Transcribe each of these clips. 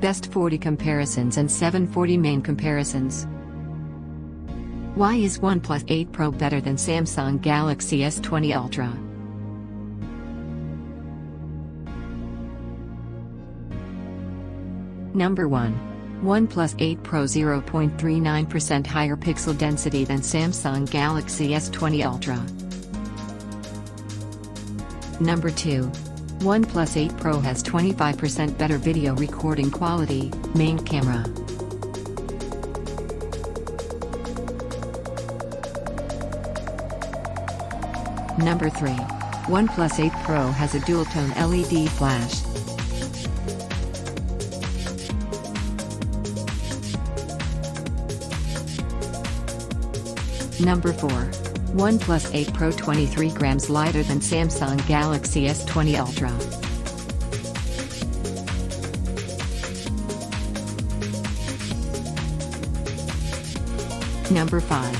Best 40 comparisons and 740 main comparisons. Why is OnePlus 8 Pro better than Samsung Galaxy S20 Ultra? Number 1. OnePlus 8 Pro 0.39% higher pixel density than Samsung Galaxy S20 Ultra. Number 2. OnePlus 8 Pro has 25% better video recording quality, main camera. Number 3. OnePlus 8 Pro has a dual-tone LED flash. Number 4. OnePlus 8 Pro 23 grams lighter than Samsung Galaxy S20 Ultra. Number 5.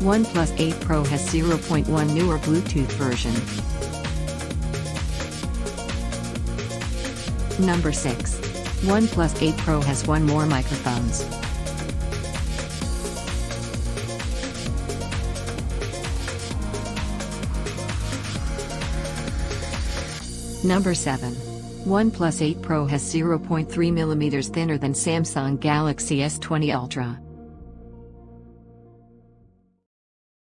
OnePlus 8 Pro has 0.1 newer Bluetooth version. Number 6. OnePlus 8 Pro has 1 more microphones. Number 7. OnePlus 8 Pro has 0.3mm thinner than Samsung Galaxy S20 Ultra.